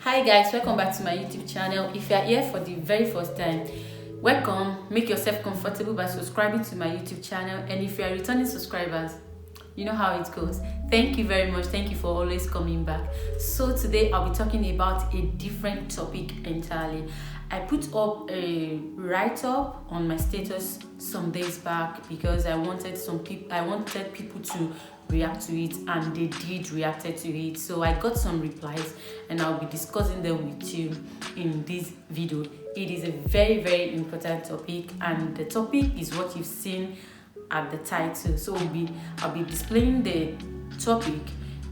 Hi guys, welcome back to my YouTube channel. If you are here for the very first time, welcome. Make yourself comfortable by subscribing to my YouTube channel, and if you are returning subscribers, you know how it goes. Thank you very much. Thank you for always coming back. So today I'll be talking about a different topic entirely. I put up a write-up on my status some days back because I wanted people to react to it, and they did reacted to it. So I got some replies and I'll be discussing them with you in this video. It is a very important topic, and the topic is what you've seen at the title. So I'll be displaying the topic,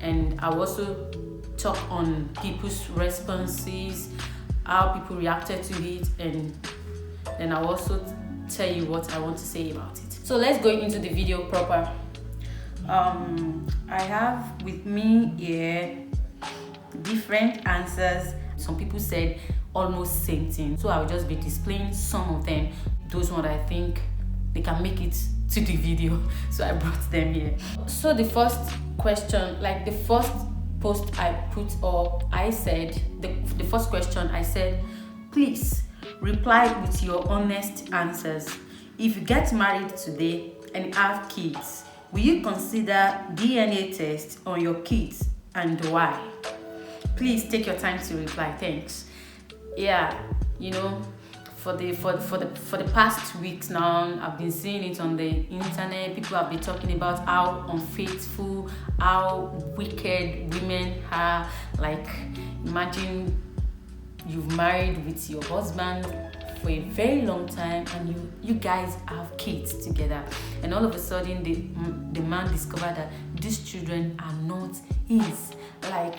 and I'll also talk on people's responses, how people reacted to it, and then I'll also tell you what I want to say about it. So let's go into the video proper. I have with me here different answers. Some people said almost same thing, so I'll just be displaying some of them, those ones I think they can make it to the video, so I brought them here. So the first question, like the first post I put up, I said the first question I said, please reply with your honest answers. If you get married today and have kids, will you consider DNA test on your kids, and why? Please take your time to reply. Thanks. Yeah, you know, for the past weeks now, I've been seeing it on the internet. People have been talking about how unfaithful, how wicked women are. Like, imagine you've married with your husband for a very long time, and you guys have kids together, and all of a sudden the man discovered that these children are not his. Like,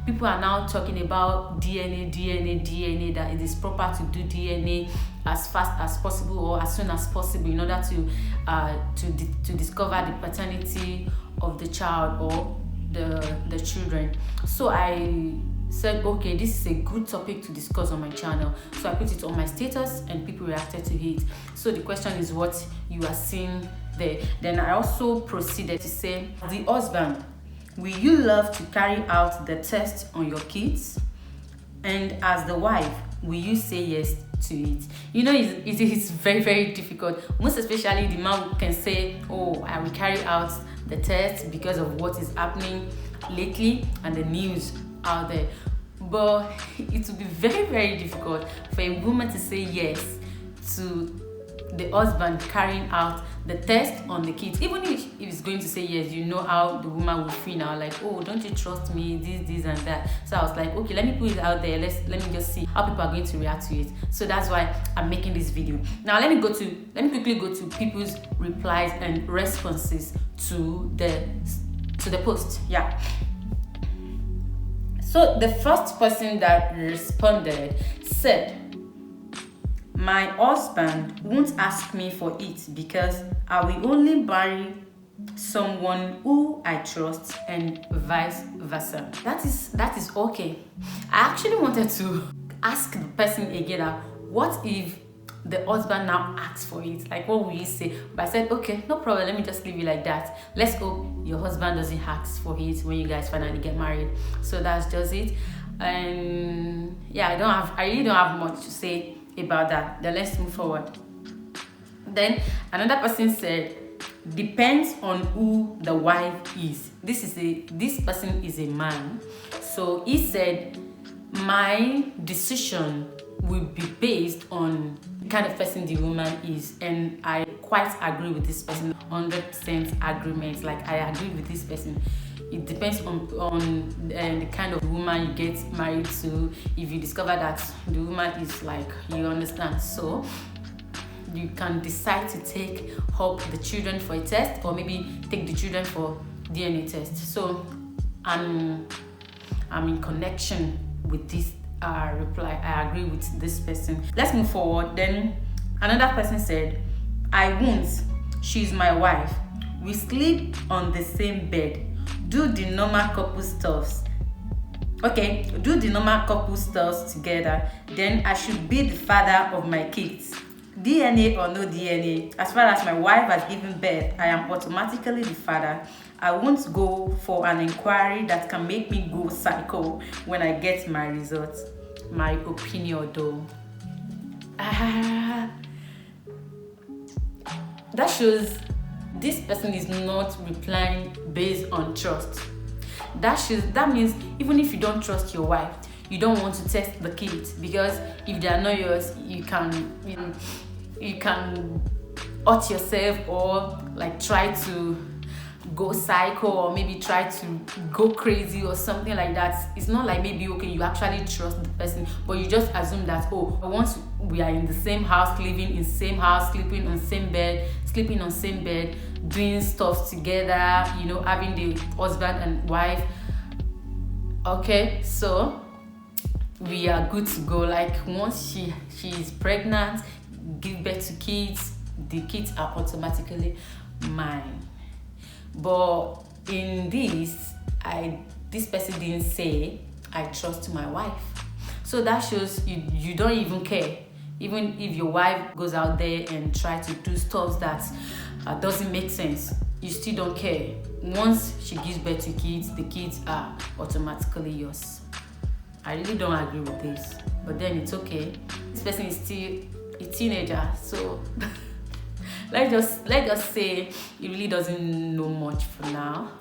people are now talking about DNA, that it is proper to do DNA as fast as possible or as soon as possible in order to discover the paternity of the child or the children. So I said, okay, this is a good topic to discuss on my channel. So I put it on my status and people reacted to it. So the question is what you are seeing there. Then I also proceeded to say, the husband, will you love to carry out the test on your kids? And as the wife, will you say yes to it? You know, it's very difficult. Most especially the man can say, oh, I will carry out the test because of what is happening lately and the news out there. But it will be very difficult for a woman to say yes to the husband carrying out the test on the kids. Even if he's going to say yes, you know how the woman will feel now, like, oh, don't you trust me, this and that. So I was like, okay, let me put it out there, let me just see how people are going to react to it. So that's why I'm making this video. Now let me quickly go to people's replies and responses to the post. Yeah. So the first person that responded said, my husband won't ask me for it because I will only marry someone who I trust, and vice versa. That is okay. I actually wanted to ask the person again, what if the husband now asks for it? Like, what will you say? But I said, okay, no problem, let me just leave it like that. Let's hope your husband doesn't ask for it when you guys finally get married. So that's just it. And yeah, I really don't have much to say about that. Then let's move forward. Then another person said, depends on who the wife is. This person is a man. So he said, my decision will be based on the kind of person the woman is, and I quite agree with this person. 100% agreement. Like, I agree with this person. It depends on the kind of woman you get married to. If you discover that the woman is like, you understand, so you can decide to take up the children for a test, or maybe take the children for DNA test. So I'm in connection with this reply. I agree with this person. Let's move forward. Then another person said, I won't. She's my wife. We sleep on the same bed. Do the normal couple stuffs. Okay, do the normal couple stuffs together. Then I should be the father of my kids. DNA or no DNA, as far as my wife has given birth, I am automatically the father. I won't go for an inquiry that can make me go psycho when I get my results. My opinion though. That shows this person is not replying based on trust. That means even if you don't trust your wife, you don't want to test the kids, because if they are not yours, you can hurt yourself, or like try to go psycho, or maybe try to go crazy or something like that. It's not like maybe okay, you actually trust the person, but you just assume that once we are in the same house, living in the same house, sleeping on same bed, doing stuff together, having the husband and wife, okay, so we are good to go. Like once she is pregnant, give birth to kids, the kids are automatically mine. But in this person didn't say I trust my wife. So that shows you don't even care. Even if your wife goes out there and try to do stuff that doesn't make sense, you still don't care. Once she gives birth to kids, the kids are automatically yours. I really don't agree with this, but then it's okay. This person is still a teenager, so let's just say he really doesn't know much for now.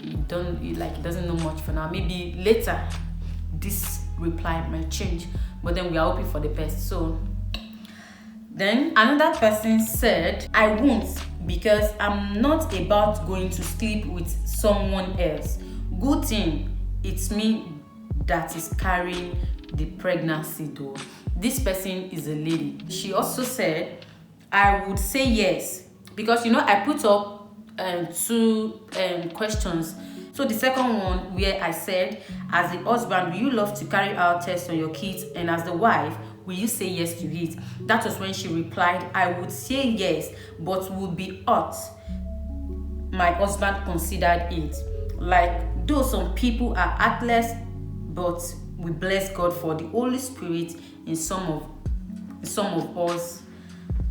He doesn't know much for now. Maybe later this reply might change, but then we are hoping for the best. So then another person said, I won't, because I'm not about going to sleep with someone else. Good thing it's me that is carrying the pregnancy though. This person is a lady. She also said, I would say yes, because I put up two questions. So the second one, where I said, as the husband, will you love to carry out tests on your kids? And as the wife, will you say yes to it? That was when she replied, I would say yes, but would be hurt. My husband considered it. Like, though some people are heartless, but we bless God for the Holy Spirit in some of us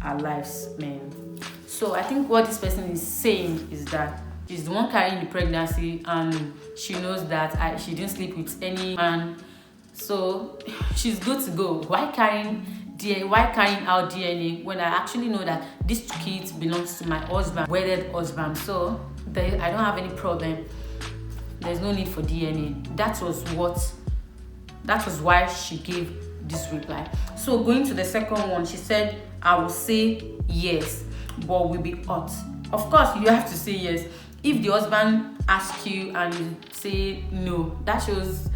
our lives, man. So I think what this person is saying is that she's the one carrying the pregnancy, and she knows that she didn't sleep with any man, so she's good to go. Why carrying out DNA when I actually know that these two kids belongs to my husband, wedded husband? So I don't have any problem. There's no need for DNA. That was why she gave this reply. So going to the second one, she said, I will say yes, but will be hurt. Of course, you have to say yes. If the husband asks you and you say no, that shows,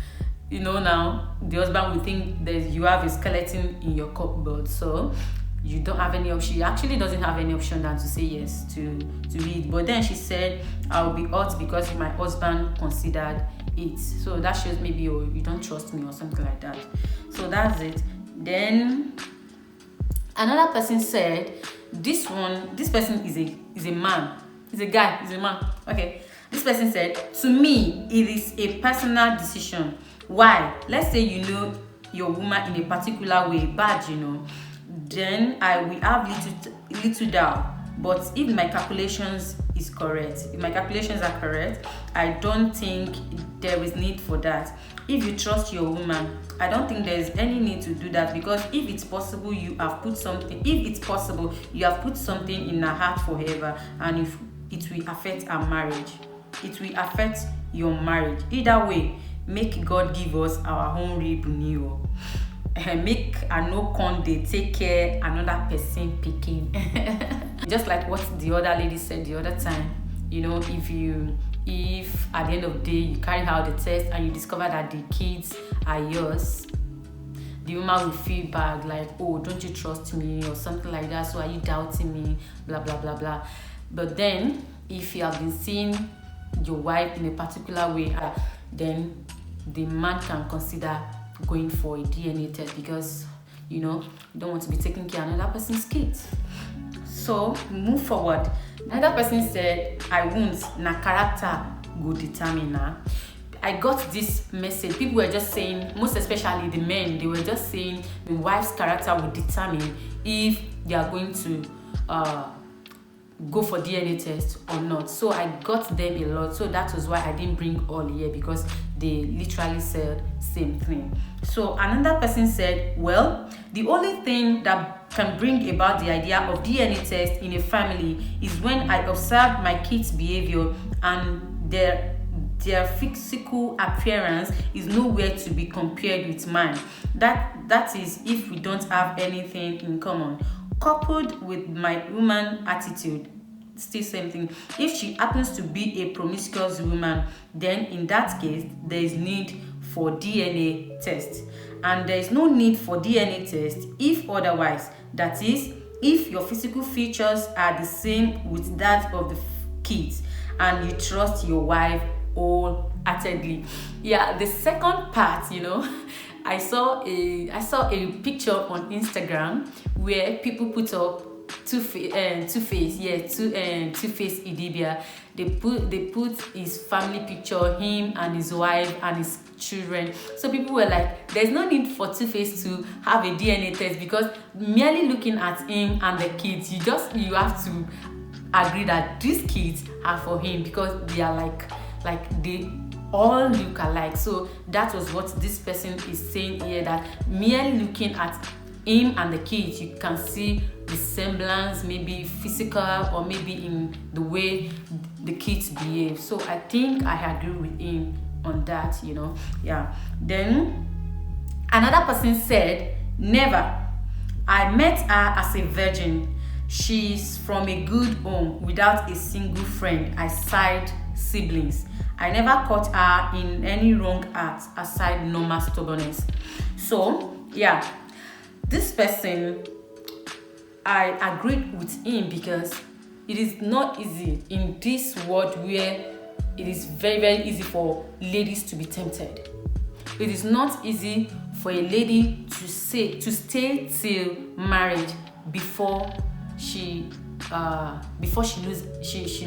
now the husband will think that you have a skeleton in your cupboard. So you don't have any option. She actually doesn't have any option than to say yes to it. But then she said, I will be hurt because my husband considered it. So that shows maybe you don't trust me or something like that. So that's it. Then another person said, this person is a man. He's a guy, he's a man. Okay. This person said, to me, it is a personal decision. Why? Let's say your woman in a particular way, bad, then I will have little doubt. But if my calculations are correct, I don't think there is need for that. If you trust your woman, I don't think there is any need to do that, because if it's possible, you have put something in her heart forever, and if it will affect our marriage, it will affect your marriage. Either way, make God give us our own revenue. Make a no con dey take care another person picking. Just like what the other lady said the other time, if at the end of the day you carry out the test and you discover that the kids are yours, the woman will feel bad, like, oh, don't you trust me or something like that, so are you doubting me, blah blah blah blah. But then if you have been seeing your wife in a particular way, then the man can consider going for a DNA test, because you don't want to be taking care of another person's kids. So move forward. Another person said, I won't, na character go determine her. I got this message. People were just saying, most especially the men, they were just saying the wife's character will determine if they are going to go for DNA test or not. So I got them a lot. So that was why I didn't bring all here, because they literally said same thing. So another person said, well, the only thing that can bring about the idea of DNA test in a family is when I observe my kids' behavior and their physical appearance is nowhere to be compared with mine. That is if we don't have anything in common. Coupled with my woman attitude, still same thing. If she happens to be a promiscuous woman, then in that case there is need for DNA test, and there is no need for DNA test if otherwise, that is, if your physical features are the same with that of the kids and you trust your wife wholeheartedly. Yeah, the second part, I saw a picture on Instagram where people put up Two-Face Idibia. They put his family picture, him and his wife and his children. So people were like, there's no need for Two-Face to have a DNA test, because merely looking at him and the kids, you have to agree that these kids are for him, because they are like they all look alike. So that was what this person is saying here, that merely looking at him and the kids, you can see the semblance, maybe physical or maybe in the way the kids behave. So I think I agree with him on that, Yeah. Then another person said, never. I met her as a virgin. She's from a good home without a single friend aside siblings. I never caught her in any wrong act aside normal stubbornness. So yeah, this person, I agreed with him, because it is not easy in this world where it is very, very easy for ladies to be tempted. It is not easy for a lady to stay till marriage before she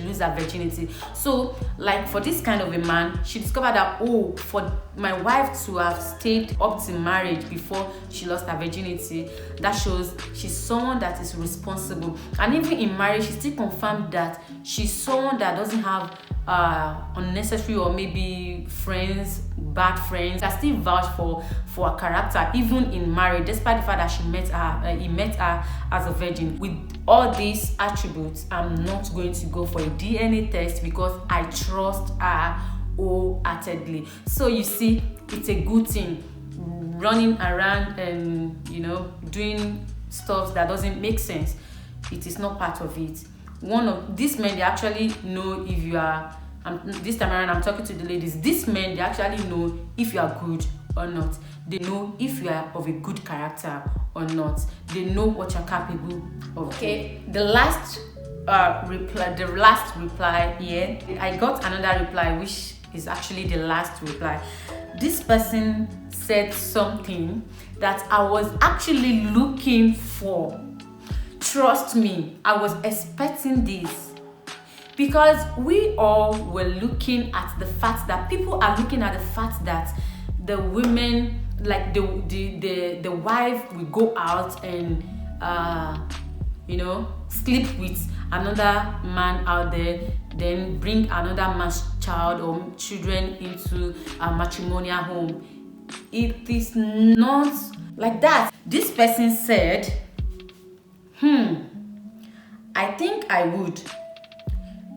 lose her virginity. So like for this kind of a man, she discovered that, for my wife to have stayed up to marriage before she lost her virginity, that shows she's someone that is responsible. And even in marriage, she still confirmed that she's someone that doesn't have unnecessary or maybe bad friends, that still vouch for her character even in marriage, despite the fact that he met her as a virgin. With all these attributes, I'm not going to go for a DNA test because I trust her wholeheartedly. So you see, it's a good thing running around and doing stuff that doesn't make sense. It is not part of it. One of these men, they actually know if you are, this time around I'm talking to the ladies, these men, they actually know if you are good or not. They know if you are of a good character or not. They know what you're capable of. Okay, the last reply here, I got another reply which is actually the last reply. This person said something that I was actually looking for. Trust me, I was expecting this, because we all were looking at the fact that people are looking at the fact that the women, like the wife, will go out and sleep with another man out there, then bring another man's child or children into a matrimonial home. It is not like that. This person said, I think I would,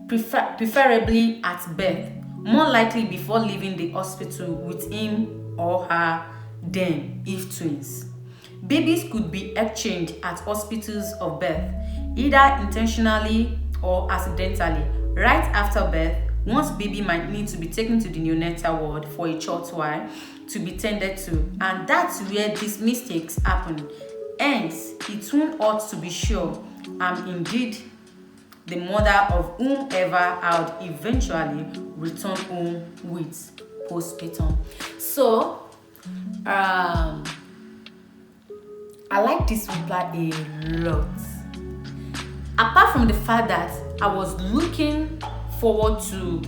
preferably at birth, more likely before leaving the hospital with him or her, then if twins. Babies could be exchanged at hospitals of birth, either intentionally or accidentally. Right after birth, once baby might need to be taken to the neonatal ward for a short while to be tended to, and that's where these mistakes happen. Hence, it won't ought to be sure I'm indeed the mother of whomever I would eventually return home with postpartum. So, I like this reply a lot. Apart from the fact that I was looking forward to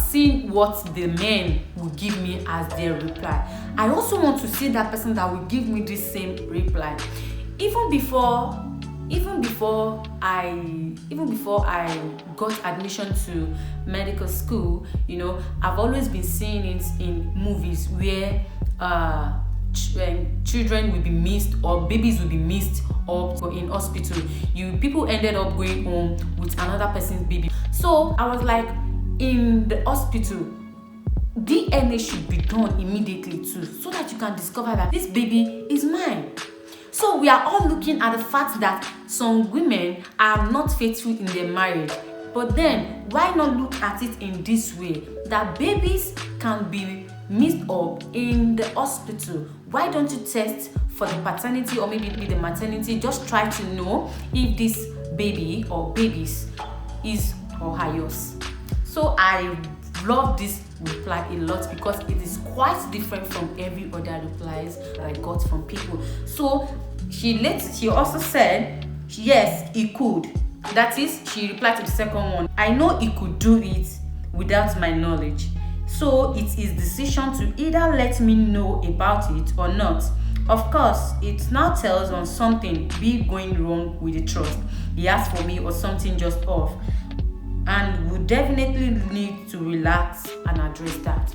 seeing what the men will give me as their reply. I also want to see that person that will give me this same reply. Even before I got admission to medical school, I've always been seeing it in movies where children will be missed or babies will be missed up in hospital. People ended up going home with another person's baby. So I was like, in the hospital, DNA should be done immediately too, so that you can discover that this baby is mine. So we are all looking at the fact that some women are not faithful in their marriage. But then, why not look at it in this way? That babies can be mixed up in the hospital. Why don't you test for the paternity or maybe the maternity? Just try to know if this baby or babies is or are yours. So I love this reply a lot because it is quite different from every other replies that I got from people. So she also said yes, he could. That is, she replied to the second one. I know he could do it without my knowledge. So it's his decision to either let me know about it or not. Of course, it now tells on something big going wrong with the trust he has for me or something just off. And we definitely need to relax and address that.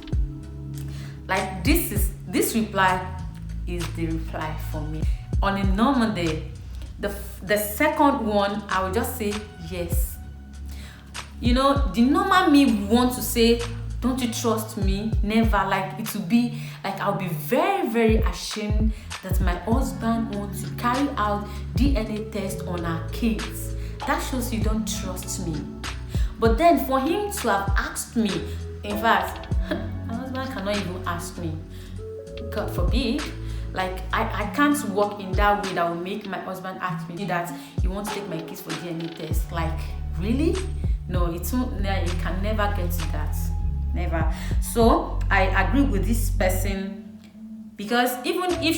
Like this reply is the reply for me. On a normal day, the second one, I would just say yes. The normal me want to say, don't you trust me? Never. Like, it will be like I'll be very, very ashamed that my husband wants to carry out DNA test on our kids. That shows you don't trust me. But then for him to have asked me, in fact, my husband cannot even ask me. God forbid. Like, I can't work in that way that will make my husband ask me that he wants to take my kids for DNA test. Like, really? No, you can never get to that. Never. So I agree with this person, because even if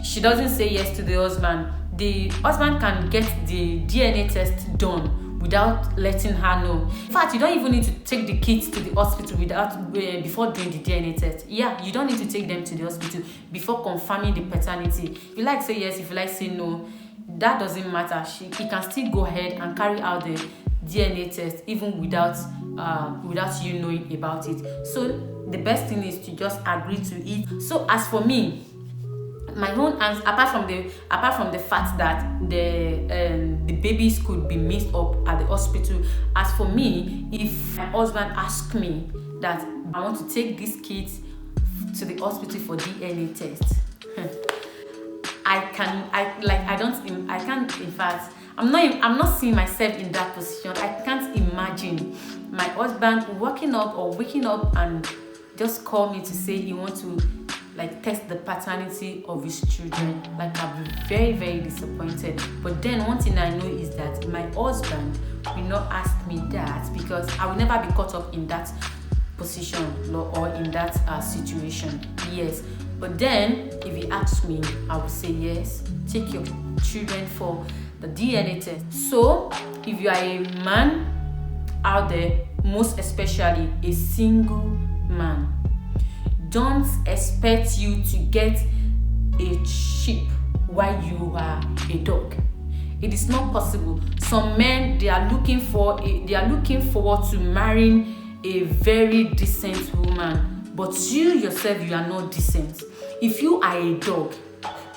she doesn't say yes to the husband can get the DNA test done without letting her know. In fact, you don't even need to take the kids to the hospital before doing the DNA test. Yeah, you don't need to take them to the hospital before confirming the paternity. If you like, say yes. If you like, say no. That doesn't matter. He can still go ahead and carry out the DNA test even without you knowing about it. So the best thing is to just agree to it. So as for me, my own answer, apart from the fact that the babies could be mixed up at the hospital, as for me, if my husband asked me that I want to take these kids to the hospital for DNA test, I'm not seeing myself in that position. I can't imagine my husband waking up and just call me to say he wants to test the paternity of his children. Like, I'll be very, very disappointed. But then one thing I know is that my husband will not ask me that, because I will never be caught up in that position or in that situation. Yes. But then if he asks me, I will say yes. Take your children for the DNA test. So if you are a man out there, most especially a single man, don't expect you to get a sheep while you are a dog. It is not possible. Some men, they are looking forward to marrying a very decent woman, but you yourself, you are not decent. If you are a dog,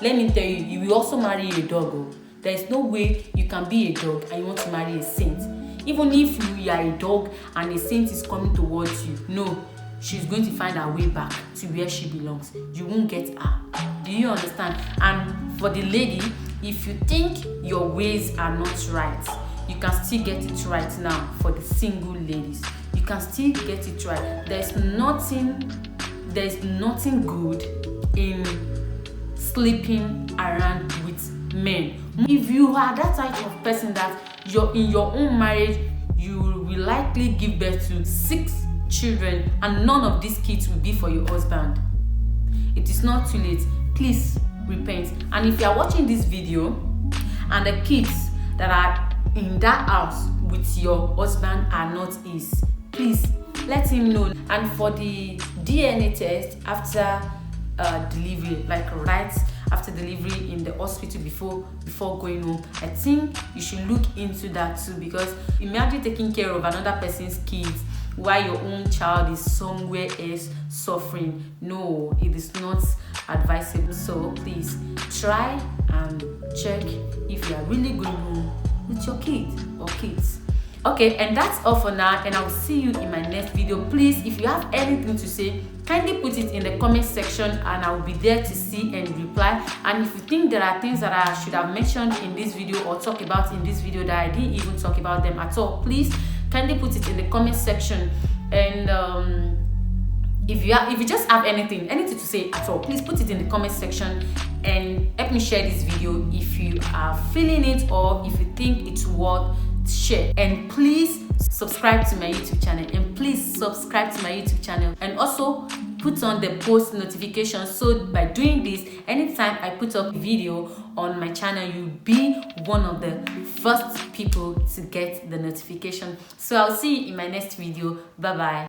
let me tell you, you will also marry a dog. There is no way you can be a dog and you want to marry a saint. Even if you are a dog and a saint is coming towards you, no, she's going to find her way back to where she belongs. You won't get her. Do you understand? And for the lady, if you think your ways are not right, you can still get it right now. For the single ladies, you can still get it right. There's nothing good in sleeping around with men. If you are that type of person that you're in your own marriage, you will likely give birth to 6 children and none of these kids will be for your husband. It is not too late. Please repent. And if you are watching this video and the kids that are in that house with your husband are not his, please let him know. And for the DNA test after delivery, like right after delivery in the hospital before going home, I think you should look into that too, because imagine taking care of another person's kids while your own child is somewhere else suffering. No, it is not advisable. So please try and check if you are really going home with your kid or kids. Okay, and that's all for now, and I will see you in my next video. Please, if you have anything to say, kindly put it in the comment section and I will be there to see and reply. And if you think there are things that I should have mentioned in this video or talk about in this video that I didn't even talk about them at all, please kindly put it in the comment section. And if you just have anything to say at all, please put it in the comment section and help me share this video if you are feeling it or if you think it's worth share. And please subscribe to my YouTube channel, and also put on the post notifications, so by doing this, anytime I put up a video on my channel, you'll be one of the first people to get the notification. So I'll see you in my next video. Bye bye.